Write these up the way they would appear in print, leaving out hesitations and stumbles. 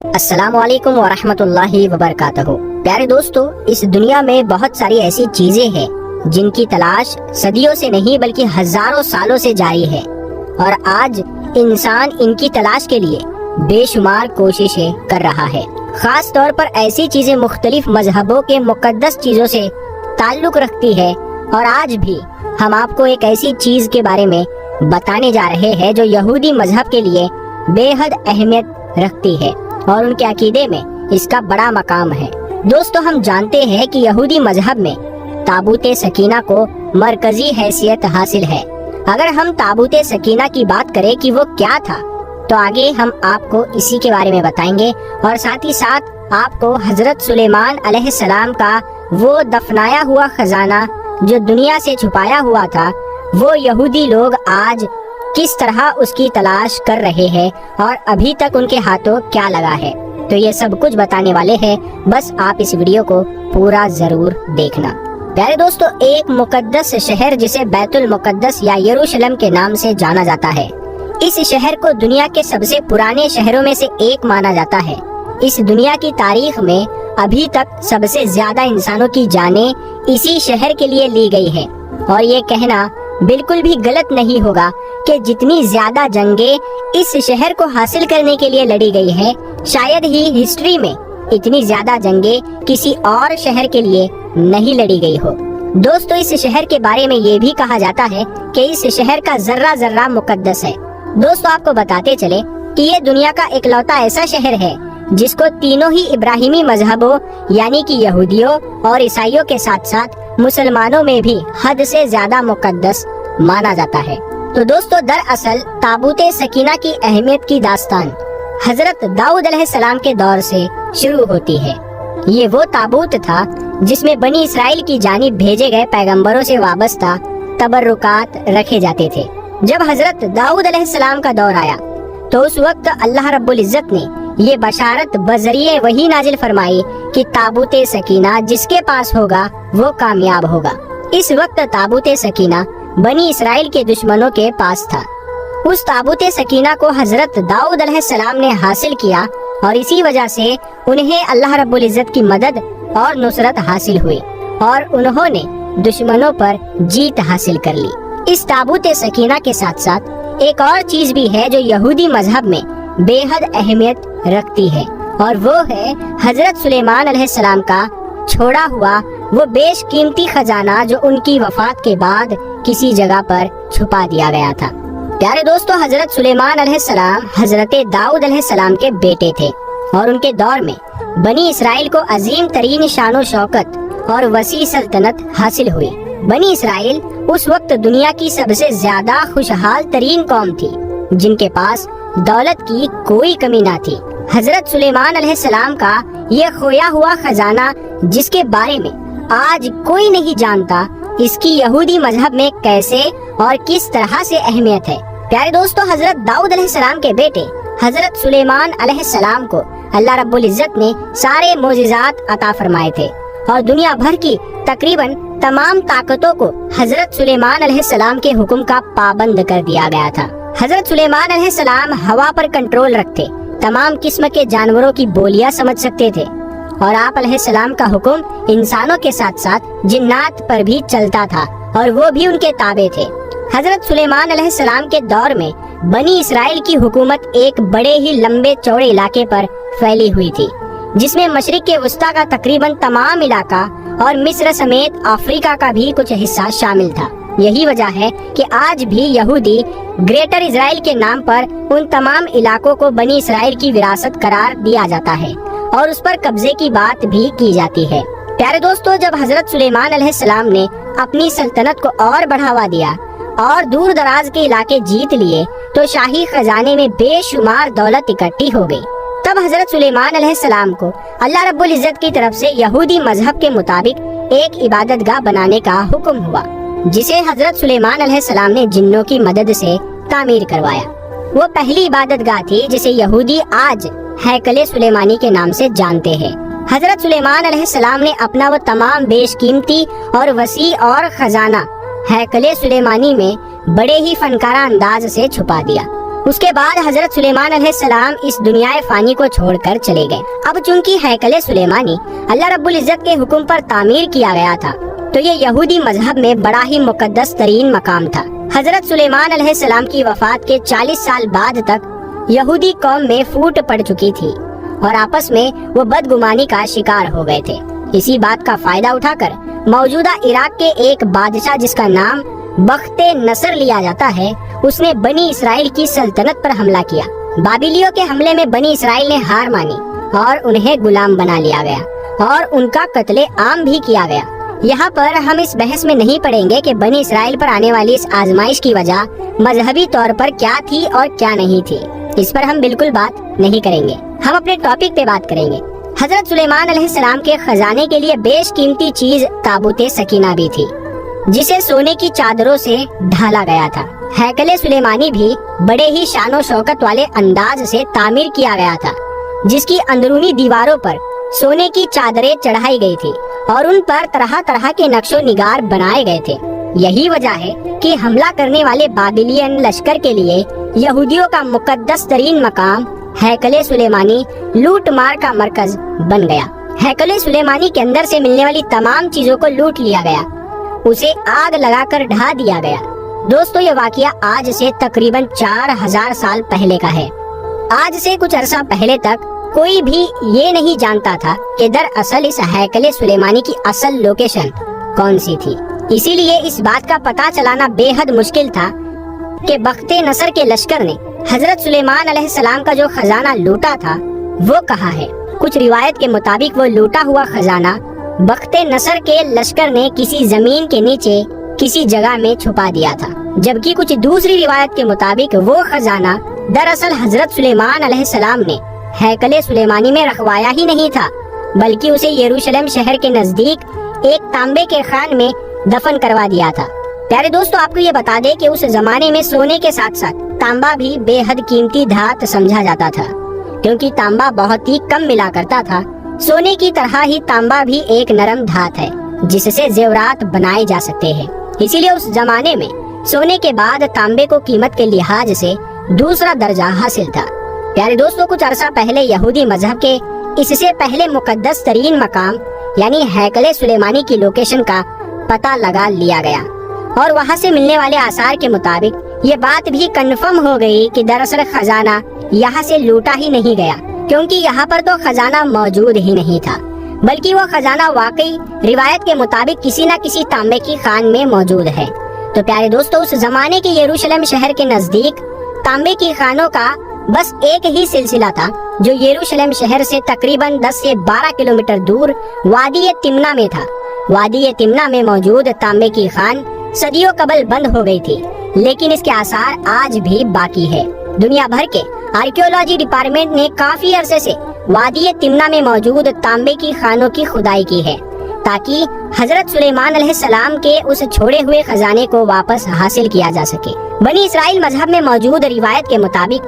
السلام علیکم ورحمۃ اللہ وبرکاتہ۔ پیارے دوستو، اس دنیا میں بہت ساری ایسی چیزیں ہیں جن کی تلاش صدیوں سے نہیں بلکہ ہزاروں سالوں سے جاری ہے، اور آج انسان ان کی تلاش کے لیے بے شمار کوششیں کر رہا ہے۔ خاص طور پر ایسی چیزیں مختلف مذہبوں کے مقدس چیزوں سے تعلق رکھتی ہے، اور آج بھی ہم آپ کو ایک ایسی چیز کے بارے میں بتانے جا رہے ہیں جو یہودی مذہب کے لیے بے حد اہمیت رکھتی ہے اور ان کے عقیدے میں اس کا بڑا مقام ہے۔ دوستو، ہم جانتے ہیں کہ یہودی مذہب میں تابوت سکینہ کو مرکزی حیثیت حاصل ہے۔ اگر ہم تابوت سکینہ کی بات کریں کہ وہ کیا تھا، تو آگے ہم آپ کو اسی کے بارے میں بتائیں گے، اور ساتھ ہی ساتھ آپ کو حضرت سلیمان علیہ السلام کا وہ دفنایا ہوا خزانہ جو دنیا سے چھپایا ہوا تھا، وہ یہودی لوگ آج کس طرح اس کی تلاش کر رہے ہیں اور ابھی تک ان کے ہاتھوں کیا لگا ہے، تو یہ سب کچھ بتانے والے ہیں۔ بس آپ اس ویڈیو کو پورا ضرور دیکھنا۔ پیارے دوستو، ایک مقدس شہر جسے بیت المقدس یا یروشلم کے نام سے جانا جاتا ہے، اس شہر کو دنیا کے سب سے پرانے شہروں میں سے ایک مانا جاتا ہے۔ اس دنیا کی تاریخ میں ابھی تک سب سے زیادہ انسانوں کی جانیں اسی شہر کے لیے لی گئی ہے، اور یہ کہنا بالکل بھی غلط نہیں ہوگا کہ جتنی زیادہ جنگیں اس شہر کو حاصل کرنے کے لیے لڑی گئی ہیں، شاید ہی ہسٹری میں اتنی زیادہ جنگیں کسی اور شہر کے لیے نہیں لڑی گئی ہو۔ دوستو، اس شہر کے بارے میں یہ بھی کہا جاتا ہے کہ اس شہر کا ذرہ ذرہ مقدس ہے۔ دوستو، آپ کو بتاتے چلے کہ یہ دنیا کا اکلوتا ایسا شہر ہے جس کو تینوں ہی ابراہیمی مذہبوں یعنی کہ یہودیوں اور عیسائیوں کے ساتھ ساتھ مسلمانوں میں بھی حد سے زیادہ مقدس مانا جاتا ہے۔ تو دوستو، دراصل تابوت سکینہ کی اہمیت کی داستان حضرت داؤد علیہ السلام کے دور سے شروع ہوتی ہے۔ یہ وہ تابوت تھا جس میں بنی اسرائیل کی جانب بھیجے گئے پیغمبروں سے وابستہ تبرکات رکھے جاتے تھے۔ جب حضرت داؤد علیہ السلام کا دور آیا تو اس وقت اللہ رب العزت نے یہ بشارت بذریعہ وحی نازل فرمائی کہ تابوت سکینہ جس کے پاس ہوگا وہ کامیاب ہوگا۔ اس وقت تابوت سکینہ بنی اسرائیل کے دشمنوں کے پاس تھا۔ اس تابوت سکینہ کو حضرت داؤد علیہ السلام نے حاصل کیا، اور اسی وجہ سے انہیں اللہ رب العزت کی مدد اور نصرت حاصل ہوئی، اور انہوں نے دشمنوں پر جیت حاصل کر لی۔ اس تابوت سکینہ کے ساتھ ساتھ ایک اور چیز بھی ہے جو یہودی مذہب میں بے حد اہمیت رکھتی ہے، اور وہ ہے حضرت سلیمان علیہ السلام کا چھوڑا ہوا وہ بیش قیمتی خزانہ جو ان کی وفات کے بعد کسی جگہ پر چھپا دیا گیا تھا۔ پیارے دوستو، حضرت سلیمان علیہ السلام حضرت داؤد علیہ السلام کے بیٹے تھے، اور ان کے دور میں بنی اسرائیل کو عظیم ترین شان و شوکت اور وسیع سلطنت حاصل ہوئی۔ بنی اسرائیل اس وقت دنیا کی سب سے زیادہ خوشحال ترین قوم تھی، جن کے پاس دولت کی کوئی کمی نہ تھی۔ حضرت سلیمان علیہ السلام کا یہ کھویا ہوا خزانہ جس کے بارے میں آج کوئی نہیں جانتا، اس کی یہودی مذہب میں کیسے اور کس طرح سے اہمیت ہے۔ پیارے دوستو، حضرت داؤد علیہ السلام کے بیٹے حضرت سلیمان علیہ السلام کو اللہ رب العزت نے سارے معجزات عطا فرمائے تھے، اور دنیا بھر کی تقریباً تمام طاقتوں کو حضرت سلیمان علیہ السلام کے حکم کا پابند کر دیا گیا تھا۔ حضرت سلیمان علیہ السلام ہوا پر کنٹرول رکھتے، تمام قسم کے جانوروں کی بولیاں سمجھ سکتے تھے، اور آپ علیہ السلام کا حکم انسانوں کے ساتھ ساتھ جنات پر بھی چلتا تھا، اور وہ بھی ان کے تابع تھے۔ حضرت سلیمان علیہ السلام کے دور میں بنی اسرائیل کی حکومت ایک بڑے ہی لمبے چوڑے علاقے پر پھیلی ہوئی تھی، جس میں مشرق کے وسطیٰ کا تقریباً تمام علاقہ اور مصر سمیت افریقہ کا بھی کچھ حصہ شامل تھا۔ یہی وجہ ہے کہ آج بھی یہودی گریٹر اسرائیل کے نام پر ان تمام علاقوں کو بنی اسرائیل کی وراثت قرار دیا جاتا ہے، اور اس پر قبضے کی بات بھی کی جاتی ہے۔ پیارے دوستو، جب حضرت سلیمان علیہ السلام نے اپنی سلطنت کو اور بڑھاوا دیا اور دور دراز کے علاقے جیت لیے، تو شاہی خزانے میں بے شمار دولت اکٹھی ہو گئی۔ تب حضرت سلیمان علیہ السلام کو اللہ رب العزت کی طرف سے یہودی مذہب کے مطابق ایک عبادت گاہ بنانے کا حکم ہوا، جسے حضرت سلیمان علیہ السلام نے جنوں کی مدد سے تعمیر کروایا۔ وہ پہلی عبادت گاہ تھی جسے یہودی آج ہیکل سلیمانی کے نام سے جانتے ہیں۔ حضرت سلیمان علیہ السلام نے اپنا وہ تمام بیش قیمتی اور وسیع اور خزانہ ہیکل سلیمانی میں بڑے ہی فنکارہ انداز سے چھپا دیا۔ اس کے بعد حضرت سلیمان علیہ السلام اس دنیا فانی کو چھوڑ کر چلے گئے۔ اب چونکہ ہیکل سلیمانی اللہ رب العزت کے حکم پر تعمیر کیا گیا تھا تو یہ یہودی مذہب میں بڑا ہی مقدس ترین مقام تھا۔ حضرت سلیمان علیہ السلام کی وفات کے 40 سال بعد تک یہودی قوم میں پھوٹ پڑ چکی تھی اور آپس میں وہ بدگمانی کا شکار ہو گئے تھے۔ اسی بات کا فائدہ اٹھا کر موجودہ عراق کے ایک بادشاہ جس کا نام بخت نصر لیا جاتا ہے، اس نے بنی اسرائیل کی سلطنت پر حملہ کیا۔ بابلیوں کے حملے میں بنی اسرائیل نے ہار مانی اور انہیں غلام بنا لیا گیا اور ان کا قتل عام بھی کیا گیا۔ یہاں پر ہم اس بحث میں نہیں پڑیں گے کہ بنی اسرائیل پر آنے والی اس آزمائش کی وجہ مذہبی طور پر کیا تھی اور کیا نہیں تھی، اس پر ہم بالکل بات نہیں کریں گے۔ ہم اپنے ٹاپک پہ بات کریں گے۔ حضرت سلیمان علیہ السلام کے خزانے کے لیے بیش قیمتی چیز تابوت سکینہ بھی تھی، جسے سونے کی چادروں سے ڈھالا گیا تھا۔ ہیکل سلیمانی بھی بڑے ہی شان و شوکت والے انداز سے تعمیر کیا گیا تھا، جس کی اندرونی دیواروں پر سونے کی چادریں چڑھائی گئی تھی اور ان پر طرح طرح کے نقش و نگار بنائے گئے تھے۔ یہی وجہ ہے کہ حملہ کرنے والے بابلین لشکر کے لیے یہودیوں کا مقدس ترین مقام ہیکل سلیمانی لوٹ مار کا مرکز بن گیا۔ ہیکل سلیمانی کے اندر سے ملنے والی تمام چیزوں کو لوٹ لیا گیا، اسے آگ لگا کر ڈھا دیا گیا۔ دوستو، یہ واقعہ آج سے تقریباً 4000 سال پہلے کا ہے۔ آج سے کچھ عرصہ پہلے تک کوئی بھی یہ نہیں جانتا تھا کہ دراصل اس ہیکل سلیمانی کی اصل لوکیشن کون سی تھی۔ اسی لیے اس بات کا پتہ چلانا بے حد مشکل تھا کہ بخت نصر کے لشکر نے حضرت سلیمان علیہ السلام کا جو خزانہ لوٹا تھا وہ کہاں ہے۔ کچھ روایت کے مطابق وہ لوٹا ہوا خزانہ بخت نصر کے لشکر نے کسی زمین کے نیچے کسی جگہ میں چھپا دیا تھا، جبکہ کچھ دوسری روایت کے مطابق وہ خزانہ دراصل حضرت سلیمان علیہ السلام نے ہیکل سلیمانی میں رکھوایا ہی نہیں تھا، بلکہ اسے یروشلم شہر کے نزدیک ایک تانبے کے خان میں دفن کروا دیا تھا۔ پیارے دوستو، آپ کو یہ بتا دے کہ اس زمانے میں سونے کے ساتھ ساتھ تانبا بھی بے حد قیمتی دھات سمجھا جاتا تھا، کیونکہ تانبا بہت ہی کم ملا کرتا تھا۔ سونے کی طرح ہی تانبا بھی ایک نرم دھات ہے جس سے زیورات بنائے جا سکتے ہیں، اسی لیے اس زمانے میں سونے کے بعد تانبے کو قیمت کے لحاظ سے دوسرا درجہ حاصل تھا۔ پیارے دوستو، کچھ عرصہ پہلے یہودی مذہب کے اس سے پہلے مقدس ترین مقام یعنی ہیکل سلیمانی کی لوکیشن کا پتہ لگا لیا گیا، اور وہاں سے ملنے والے آثار کے مطابق یہ بات بھی کنفرم ہو گئی کہ دراصل خزانہ یہاں سے لوٹا ہی نہیں گیا، کیونکہ یہاں پر تو خزانہ موجود ہی نہیں تھا، بلکہ وہ خزانہ واقعی روایت کے مطابق کسی نہ کسی تانبے کی خان میں موجود ہے۔ تو پیارے دوستو، اس زمانے کے یروشلم شہر کے نزدیک تانبے کی خانوں کا بس ایک ہی سلسلہ تھا، جو یروشلم شہر سے تقریباً 10 سے 12 کلومیٹر دور وادی تمنا میں تھا۔ وادی تمنا میں موجود تانبے کی خان صدیوں قبل بند ہو گئی تھی، لیکن اس کے آثار آج بھی باقی ہے۔ دنیا بھر کے آرکیولوجی ڈپارٹمنٹ نے کافی عرصے سے وادی تمنا میں موجود تانبے کی خانوں کی کھدائی کی ہے، تاکہ حضرت سلیمان علیہ السلام کے اس چھوڑے ہوئے خزانے کو واپس حاصل کیا جا سکے۔ بنی اسرائیل مذہب میں موجود روایت کے مطابق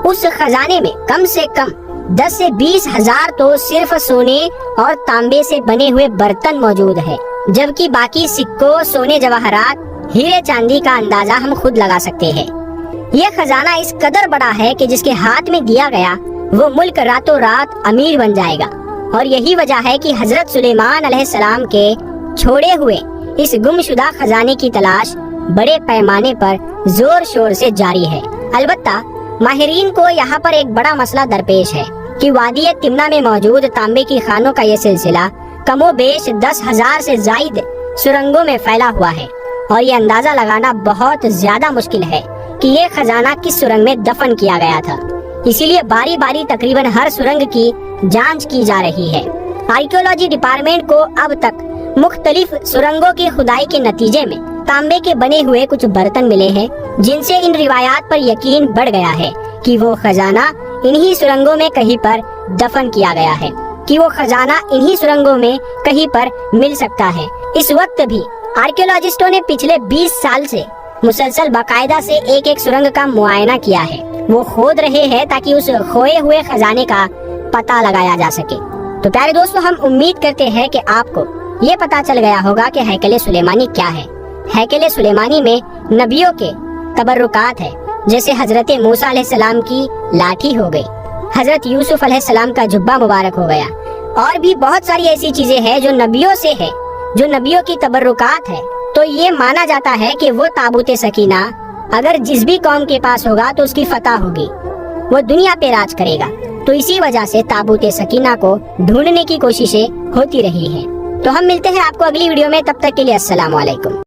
اس خزانے میں کم سے کم 10 سے 20 ہزار تو صرف سونے اور تانبے سے بنے ہوئے برتن موجود ہے، جبکہ باقی سکوں، سونے، جواہرات، ہیرے چاندی کا اندازہ ہم خود لگا سکتے ہیں۔ یہ خزانہ اس قدر بڑا ہے کہ جس کے ہاتھ میں دیا گیا وہ ملک راتوں رات امیر بن جائے گا، اور یہی وجہ ہے کہ حضرت سلیمان علیہ السلام کے چھوڑے ہوئے اس گمشدہ خزانے کی تلاش بڑے پیمانے پر زور شور سے جاری ہے۔ البتہ ماہرین کو یہاں پر ایک بڑا مسئلہ درپیش ہے کہ وادی تمنا میں موجود تانبے کی خانوں کا یہ سلسلہ کم و بیش 10,000 سے زائد سرنگوں میں پھیلا ہوا ہے، اور یہ اندازہ لگانا بہت زیادہ مشکل ہے کہ یہ خزانہ کس سرنگ میں دفن کیا گیا تھا۔ اسی لیے باری باری تقریباً ہر سرنگ کی جانچ کی جا رہی ہے۔ آرکیولوجی ڈپارٹمنٹ کو اب تک مختلف سرنگوں کی کھدائی کے نتیجے میں تانبے کے بنے ہوئے کچھ برتن ملے ہیں، جن سے ان روایات پر یقین بڑھ گیا ہے کہ وہ خزانہ انہی سرنگوں میں کہیں پر دفن کیا گیا ہے، مل سکتا ہے۔ اس وقت بھی آرکیولوجسٹوں نے پچھلے 20 سال سے مسلسل باقاعدہ سے ایک ایک سرنگ کا معائنہ کیا ہے، وہ کھود رہے ہیں تاکہ اس کھوئے ہوئے خزانے کا پتہ لگایا جا سکے۔ تو پیارے دوستو، ہم امید کرتے ہیں کہ آپ کو یہ پتہ چل گیا ہوگا کہ ہیکل سلیمانی کیا ہے۔ ہیکل سلیمانی میں نبیوں کے تبرکات ہے، جیسے حضرت موسیٰ علیہ السلام کی لاٹھی ہو گئی، حضرت یوسف علیہ السلام کا جبہ مبارک ہو گیا، اور بھی بہت ساری ایسی چیزیں ہیں جو نبیوں سے ہے، جو نبیوں کی تبرکات ہے۔ تو یہ مانا جاتا ہے کہ وہ تابوت سکینہ اگر جس بھی قوم کے پاس ہوگا تو اس کی فتح ہوگی، وہ دنیا پہ راج کرے گا۔ تو اسی وجہ سے تابوت سکینہ کو ڈھونڈنے کی کوششیں ہوتی رہی ہیں۔ تو ہم ملتے ہیں آپ کو اگلی ویڈیو میں، تب تک کے لیے السلام علیکم۔